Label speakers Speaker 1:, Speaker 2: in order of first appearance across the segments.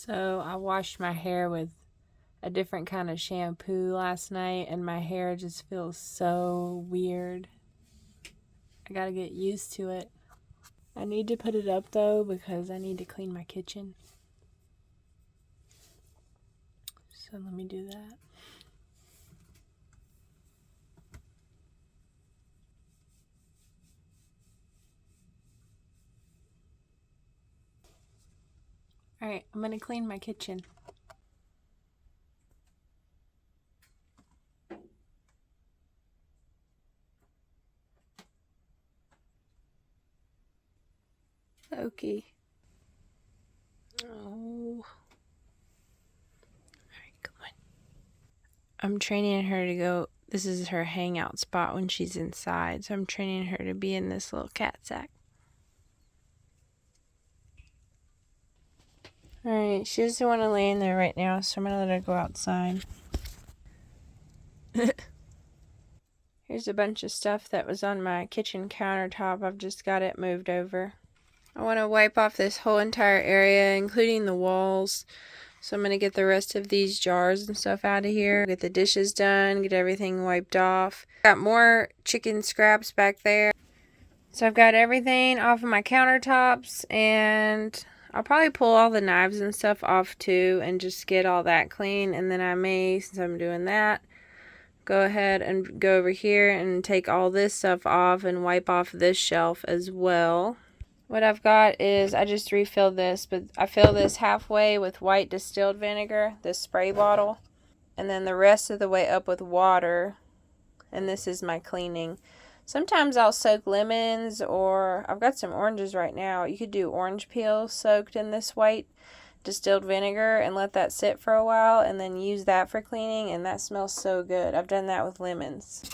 Speaker 1: So I washed my hair with a different kind of shampoo last night and my hair just feels so weird. I gotta get used to it. I need to put it up though because I need to clean my kitchen. So let me do that. Alright, I'm gonna clean my kitchen. Okay. Oh. Alright, come on. I'm training her to go. This is her hangout spot when she's inside. So I'm training her to be in this little cat sack. Alright, she doesn't want to lay in there right now, so I'm going to let her go outside. Here's a bunch of stuff that was on my kitchen countertop. I've just got it moved over. I want to wipe off this whole entire area, including the walls. So I'm going to get the rest of these jars and stuff out of here. Get the dishes done, get everything wiped off. Got more chicken scraps back there. So I've got everything off of my countertops, and I'll probably pull all the knives and stuff off too and just get all that clean. And then I may, since I'm doing that, go ahead and go over here and take all this stuff off and wipe off this shelf as well. What I've got is, I just refilled this, but I fill this halfway with white distilled vinegar, this spray bottle, and then the rest of the way up with water, and this is my cleaning. Sometimes I'll soak lemons, or I've got some oranges right now. You could do orange peel soaked in this white distilled vinegar and let that sit for a while and then use that for cleaning, and that smells so good. I've done that with lemons.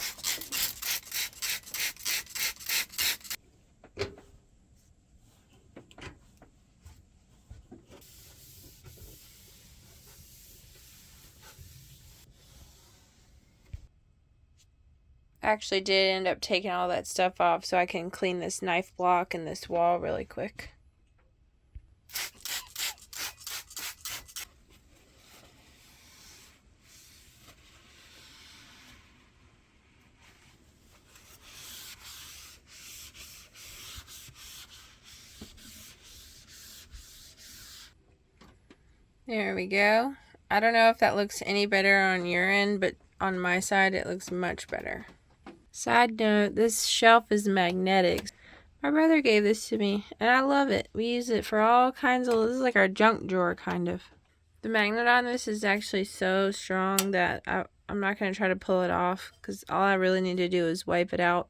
Speaker 1: I actually did end up taking all that stuff off so I can clean this knife block and this wall really quick. There we go. I don't know if that looks any better on your end, but on my side it looks much better. Side note, this shelf is magnetic. My brother gave this to me, and I love it. We use it for all kinds of, this is like our junk drawer, kind of. The magnet on this is actually so strong that I'm not going to try to pull it off, because all I really need to do is wipe it out.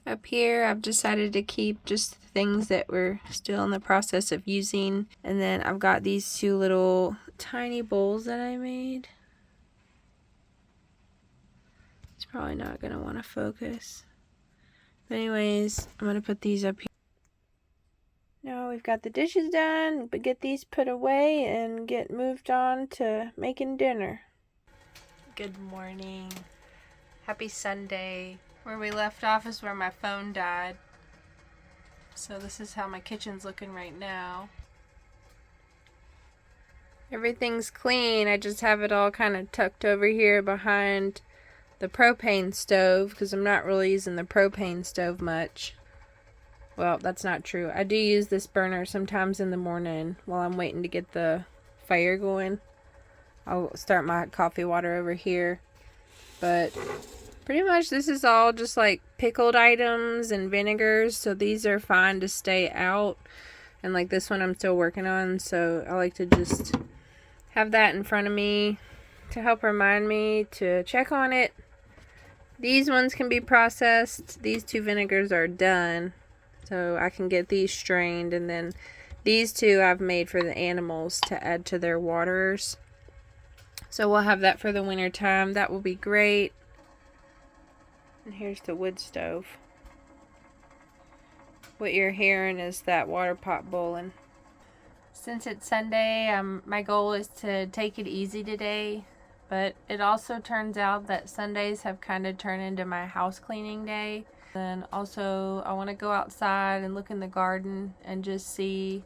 Speaker 1: Up here, I've decided to keep just things that we're still in the process of using. And then I've got these two little tiny bowls that I made. It's probably not going to want to focus. But anyways, I'm going to put these up here. Now we've got the dishes done, but get these put away and get moved on to making dinner. Good morning. Happy Sunday. Where we left off is where my phone died. So this is how my kitchen's looking right now. Everything's clean. I just have it all kind of tucked over here behind the propane stove because I'm not really using the propane stove much. Well, that's not true. I do use this burner sometimes in the morning while I'm waiting to get the fire going. I'll start my coffee water over here. But pretty much this is all just like pickled items and vinegars, so these are fine to stay out. And like this one I'm still working on, so I like to just have that in front of me to help remind me to check on it. These ones can be processed. These two vinegars are done, so I can get these strained, and then these two I've made for the animals to add to their waters. So we'll have that for the winter time. That will be great. And here's the wood stove. What you're hearing is that water pot boiling. Since it's Sunday, my goal is to take it easy today. But it also turns out that Sundays have kind of turned into my house cleaning day. And also I want to go outside and look in the garden and just see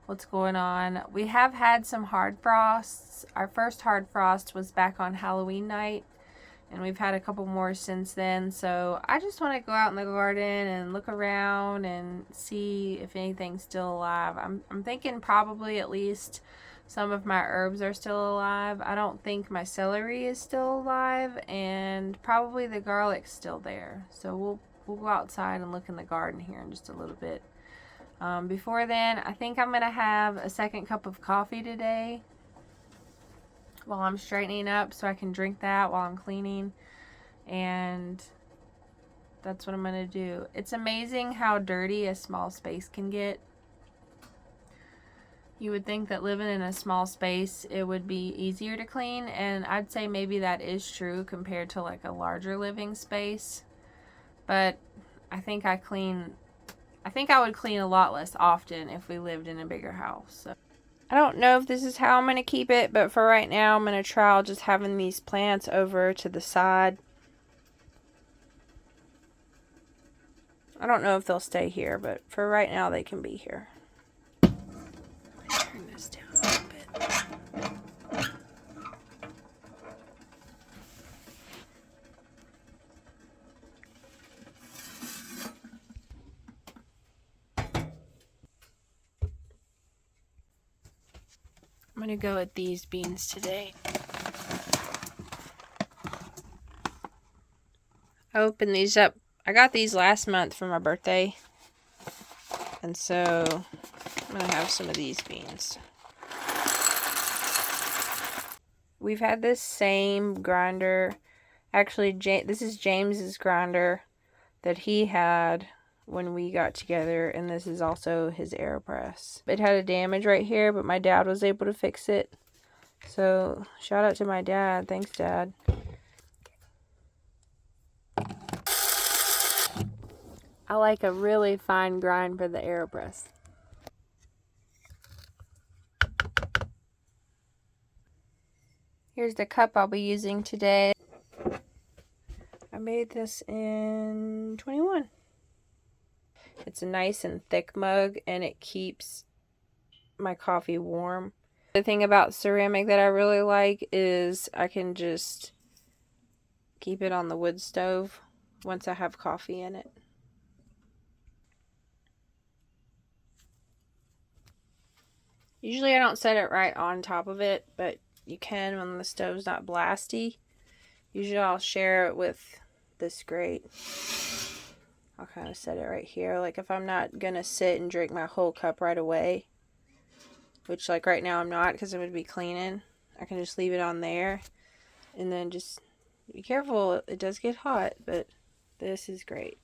Speaker 1: what's going on. We have had some hard frosts. Our first hard frost was back on Halloween night, and we've had a couple more since then. So I just want to go out in the garden and look around and see if anything's still alive. I'm thinking probably at least some of my herbs are still alive. I don't think my celery is still alive, and probably the garlic's still there. So we'll go outside and look in the garden here in just a little bit. Before then, I think I'm gonna have a second cup of coffee today while I'm straightening up, so I can drink that while I'm cleaning, and that's what I'm gonna do. It's amazing how dirty a small space can get. You would think that living in a small space it would be easier to clean, and I'd say maybe that is true compared to like a larger living space, but I think I would clean a lot less often if we lived in a bigger house. So I don't know if this is how I'm going to keep it, but for right now, I'm going to try just having these plants over to the side. I don't know if they'll stay here, but for right now, they can be here. Turn this down a little bit. I'm going to go with these beans today. I opened these up. I got these last month for my birthday. And so I'm going to have some of these beans. We've had this same grinder. Actually, this is James's grinder that he had when we got together, and this is also his Aeropress. It had a damage right here, but my dad was able to fix it. So shout out to my dad. Thanks, Dad. I like a really fine grind for the Aeropress. Here's the cup I'll be using today. I made this in 21. It's a nice and thick mug, and it keeps my coffee warm. The thing about ceramic that I really like is I can just keep it on the wood stove once I have coffee in it. Usually I don't set it right on top of it, but you can when the stove's not blasty. Usually I'll share it with this grate. I'll kind of set it right here. Like if I'm not going to sit and drink my whole cup right away, which like right now I'm not because I'm going to be cleaning, I can just leave it on there. And then just be careful. It does get hot, but this is great.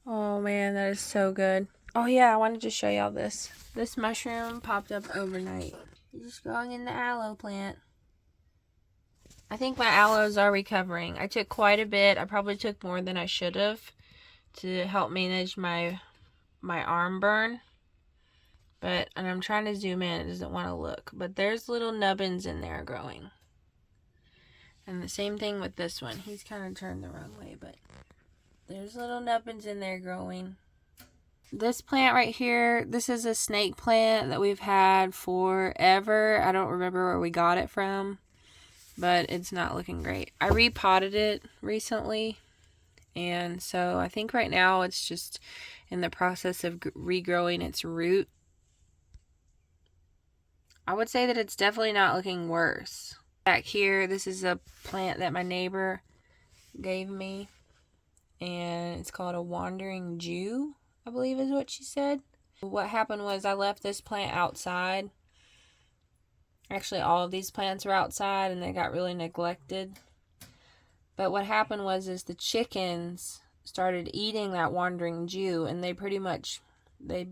Speaker 1: Oh man, that is so good. Oh yeah, I wanted to show y'all this. This mushroom popped up overnight. It's just growing in the aloe plant. I think my aloes are recovering. I took quite a bit. I probably took more than I should have to help manage my arm burn. And I'm trying to zoom in. It doesn't want to look. But there's little nubbins in there growing. And the same thing with this one. He's kind of turned the wrong way, but there's little nubbins in there growing. This plant right here, this is a snake plant that we've had forever. I don't remember where we got it from, but it's not looking great. I repotted it recently, and so I think right now it's just in the process of regrowing its root. I would say that it's definitely not looking worse. Back here, this is a plant that my neighbor gave me, and it's called a wandering Jew, I believe is what she said. What happened was I left this plant outside. Actually, all of these plants were outside and they got really neglected. But what happened was the chickens started eating that wandering Jew, and they pretty much they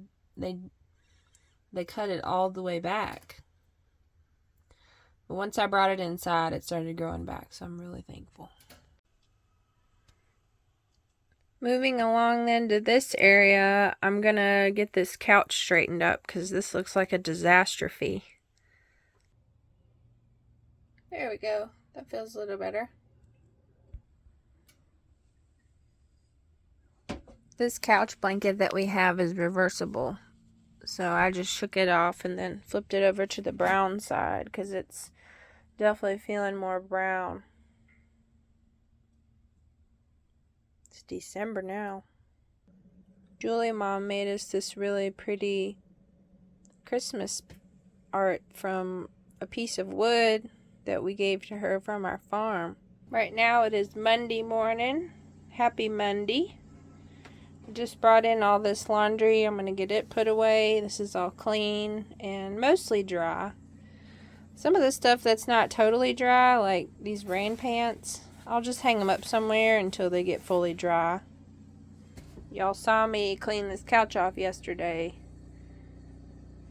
Speaker 1: cut it all the way back. But once I brought it inside, it started growing back, so I'm really thankful. Moving along then to this area, I'm going to get this couch straightened up because this looks like a disastrophe. There we go. That feels a little better. This couch blanket that we have is reversible. So I just shook it off and then flipped it over to the brown side because it's definitely feeling more brown. It's December now. Julie Mom made us this really pretty Christmas art from a piece of wood that we gave to her from our farm. Right now it is Monday morning. Happy Monday. I just brought in all this laundry. I'm going to get it put away. This is all clean and mostly dry. Some of the stuff that's not totally dry, like these rain pants, I'll just hang them up somewhere until they get fully dry. Y'all saw me clean this couch off yesterday.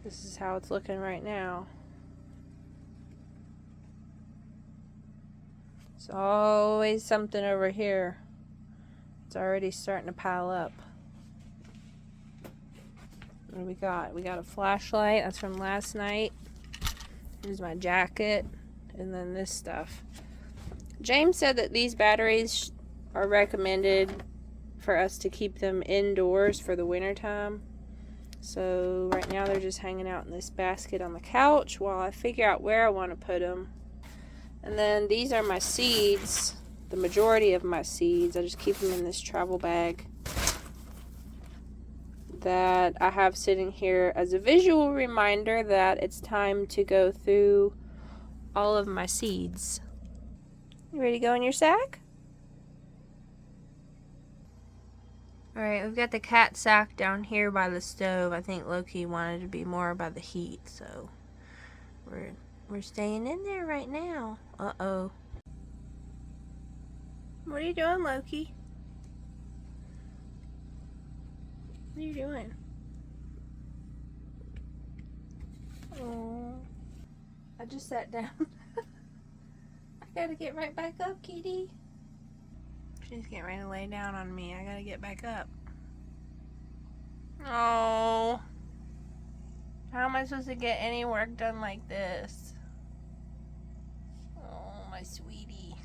Speaker 1: This is how it's looking right now. There's always something over here. It's already starting to pile up. What do we got? We got a flashlight. That's from last night. Here's my jacket. And then this stuff. James said that these batteries are recommended for us to keep them indoors for the winter time. So right now they're just hanging out in this basket on the couch while I figure out where I want to put them. And then these are my seeds. The majority of my seeds. I just keep them in this travel bag that I have sitting here as a visual reminder that it's time to go through all of my seeds. You ready to go in your sack? Alright, we've got the cat sack down here by the stove. I think Loki wanted to be more by the heat, so we're staying in there right now. Uh-oh. What are you doing, Loki? What are you doing? Oh, I just sat down. I gotta get right back up, kitty. She's getting ready to lay down on me. I gotta get back up. Oh, how am I supposed to get any work done like this? Oh, my sweetie.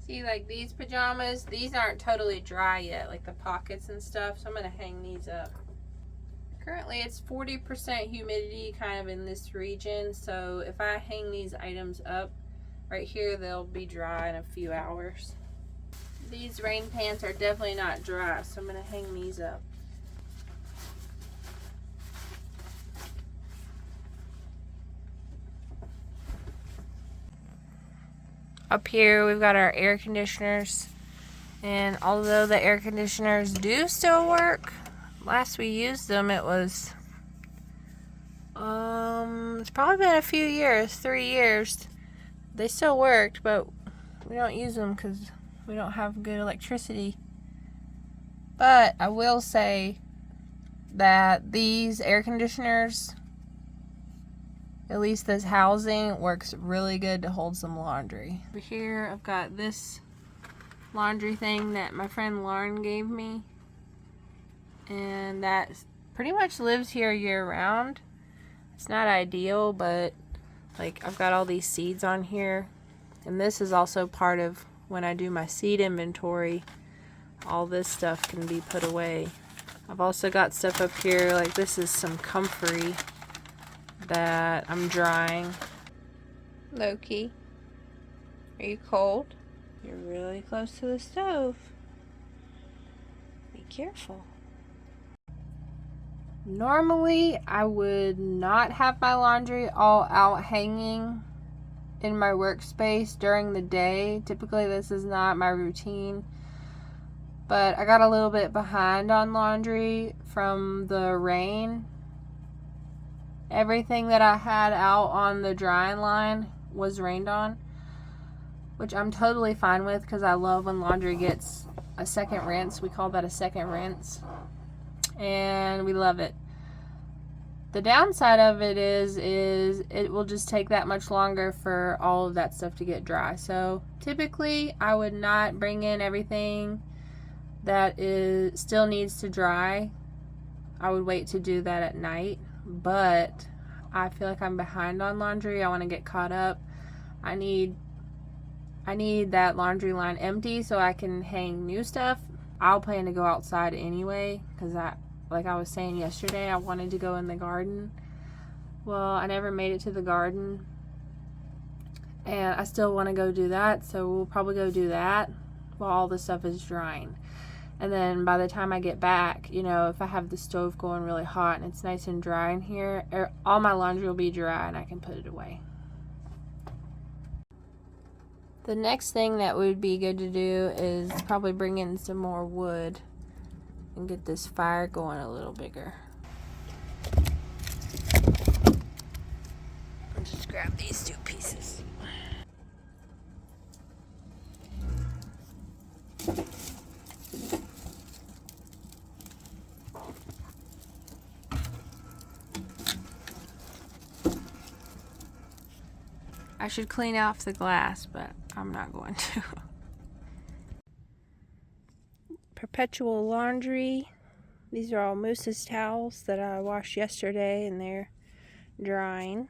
Speaker 1: See, like these pajamas, these aren't totally dry yet, like the pockets and stuff, so I'm gonna hang these up. Currently it's 40% humidity kind of in this region, so if I hang these items up right here, they'll be dry in a few hours. These rain pants are definitely not dry, so I'm gonna hang these up. Up here we've got our air conditioners, and although the air conditioners do still work, last we used them it was it's probably been a few years, 3 years. They still worked, but we don't use them because we don't have good electricity. But I will say that these air conditioners, at least this housing, works really good to hold some laundry. Over here I've got this laundry thing that my friend Lauren gave me, and that pretty much lives here year round. It's not ideal, but like I've got all these seeds on here, and this is also part of when I do my seed inventory. All this stuff can be put away. I've also got stuff up here, like this is some comfrey that I'm drying. Loki, are you cold? You're really close to the stove. Be careful. Normally, I would not have my laundry all out hanging in my workspace during the day. Typically, this is not my routine. But I got a little bit behind on laundry from the rain. Everything that I had out on the drying line was rained on, which I'm totally fine with because I love when laundry gets a second rinse. We call that a second rinse, and we love it. The downside of it is it will just take that much longer for all of that stuff to get dry. So typically I would not bring in everything that still needs to dry. I would wait to do that at night, but I feel like I'm behind on laundry. I want to get caught up. I need I need that laundry line empty so I can hang new stuff. I'll plan to go outside anyway, because like I was saying yesterday, I wanted to go in the garden. Well, I never made it to the garden, and I still want to go do that, so we'll probably go do that while all the stuff is drying. And then by the time I get back, you know, if I have the stove going really hot and it's nice and dry in here, all my laundry will be dry and I can put it away. The next thing that would be good to do is probably bring in some more wood and get this fire going a little bigger. I'll just grab these 2 pieces. I should clean off the glass, but I'm not going to. Perpetual laundry. These are all Moose's towels that I washed yesterday, and they're drying.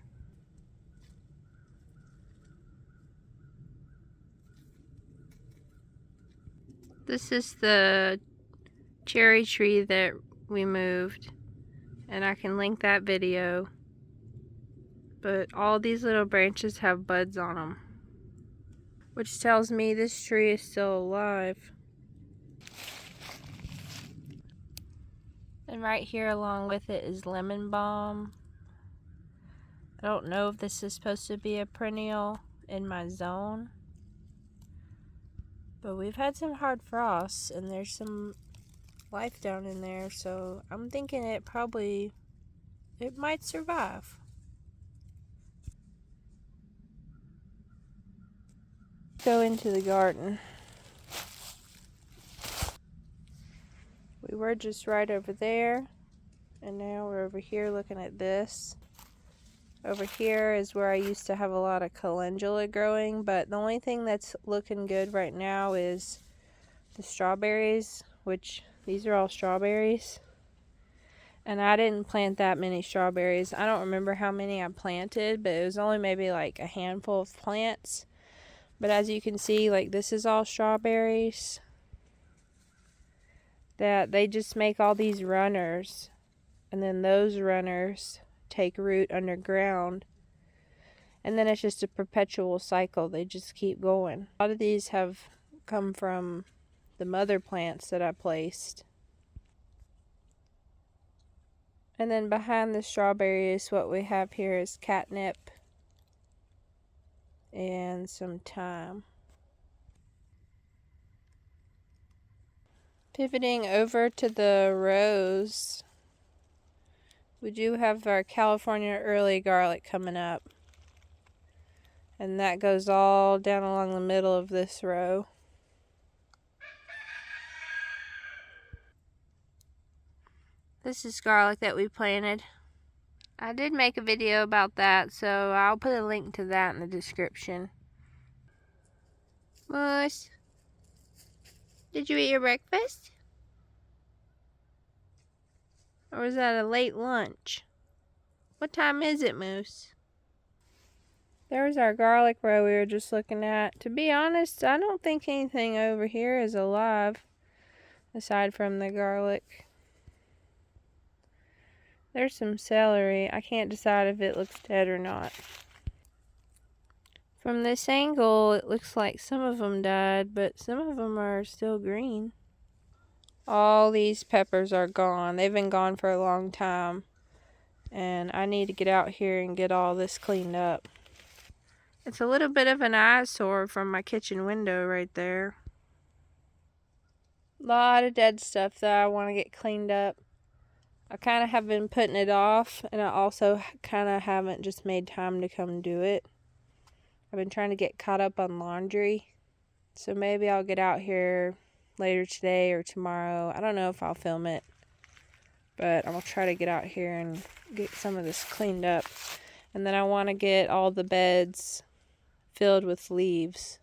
Speaker 1: This is the cherry tree that we moved, and I can link that video. But all these little branches have buds on them, which tells me this tree is still alive. And right here along with it is lemon balm. I don't know if this is supposed to be a perennial in my zone, but we've had some hard frosts and there's some life down in there, so I'm thinking it might survive. Go into the garden. We were just right over there, and now we're over here looking at this. Over here is where I used to have a lot of calendula growing, but the only thing that's looking good right now is the strawberries, which these are all strawberries. And I didn't plant that many strawberries. I don't remember how many I planted, but it was only maybe like a handful of plants. But as you can see, like this is all strawberries. That they just make all these runners. And then those runners take root underground. And then it's just a perpetual cycle. They just keep going. A lot of these have come from the mother plants that I placed. And then behind the strawberries, what we have here is catnip and some thyme. Pivoting over to the rose, we do have our California early garlic coming up. And that goes all down along the middle of this row. This is garlic that we planted. I did make a video about that, so I'll put a link to that in the description. Moose, did you eat your breakfast? Or was that a late lunch? What time is it, Moose? There's our garlic row we were just looking at. To be honest, I don't think anything over here is alive, aside from the garlic. There's some celery. I can't decide if it looks dead or not. From this angle, it looks like some of them died, but some of them are still green. All these peppers are gone. They've been gone for a long time. And I need to get out here and get all this cleaned up. It's a little bit of an eyesore from my kitchen window right there. A lot of dead stuff that I want to get cleaned up. I kind of have been putting it off, and I also kind of haven't just made time to come do it. I've been trying to get caught up on laundry, so maybe I'll get out here later today or tomorrow. I don't know if I'll film it, but I'm going to try to get out here and get some of this cleaned up. And then I want to get all the beds filled with leaves,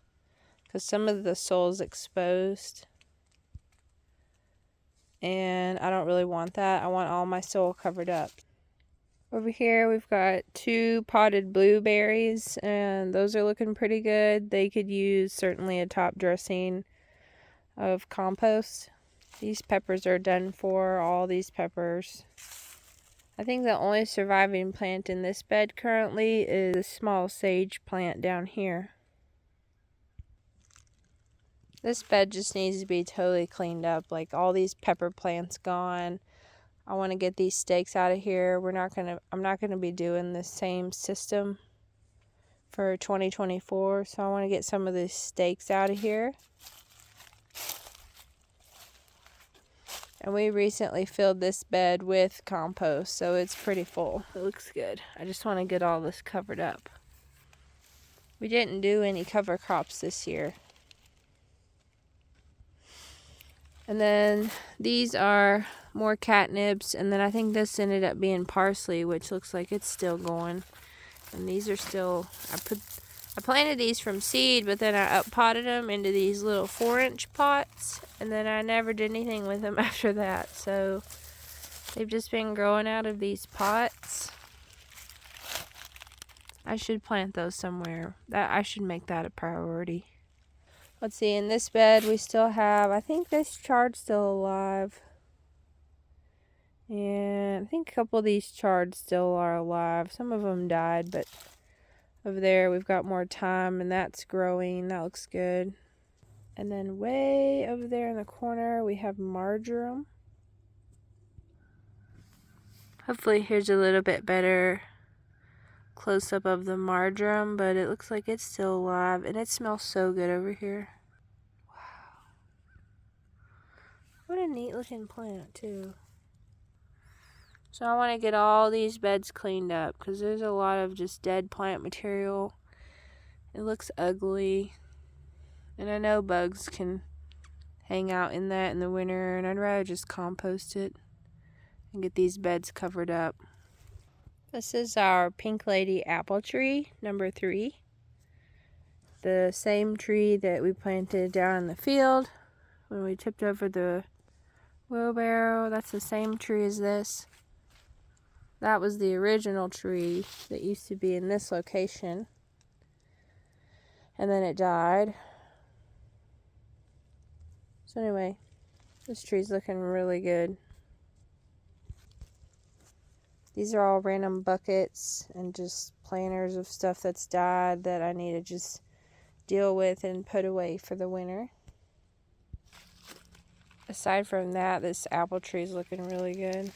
Speaker 1: because some of the soil's exposed. And I don't really want that. I want all my soil covered up. Over here we've got 2 potted blueberries, and those are looking pretty good. They could use certainly a top dressing of compost. These peppers are done for, all these peppers. I think the only surviving plant in this bed currently is a small sage plant down here. This bed just needs to be totally cleaned up, like all these pepper plants gone. I want to get these stakes out of here. I'm not gonna be doing the same system for 2024, so I want to get some of these stakes out of here. And we recently filled this bed with compost, so it's pretty full. It looks good. I just want to get all this covered up. We didn't do any cover crops this year. And then these are more catnips, and then I think this ended up being parsley, which looks like it's still going. And these are still, I planted these from seed, but then I up-potted them into these little 4-inch pots, and then I never did anything with them after that. So they've just been growing out of these pots. I should plant those somewhere. I should make that a priority. Let's see, in this bed we still have, I think this chard's still alive. And I think a couple of these chards still are alive. Some of them died, but over there we've got more thyme, and that's growing. That looks good. And then way over there in the corner we have marjoram. Hopefully here's a little bit better close-up of the marjoram, but it looks like it's still alive, and it smells so good over here. Wow. What a neat looking plant too. So I want to get all these beds cleaned up because there's a lot of just dead plant material. It looks ugly, and I know bugs can hang out in that in the winter, and I'd rather just compost it and get these beds covered up. This is our Pink Lady apple tree, number 3. The same tree that we planted down in the field when we tipped over the wheelbarrow. That's the same tree as this. That was the original tree that used to be in this location. And then it died. So anyway, this tree's looking really good. These are all random buckets and just planters of stuff that's died that I need to just deal with and put away for the winter. Aside from that, this apple tree is looking really good.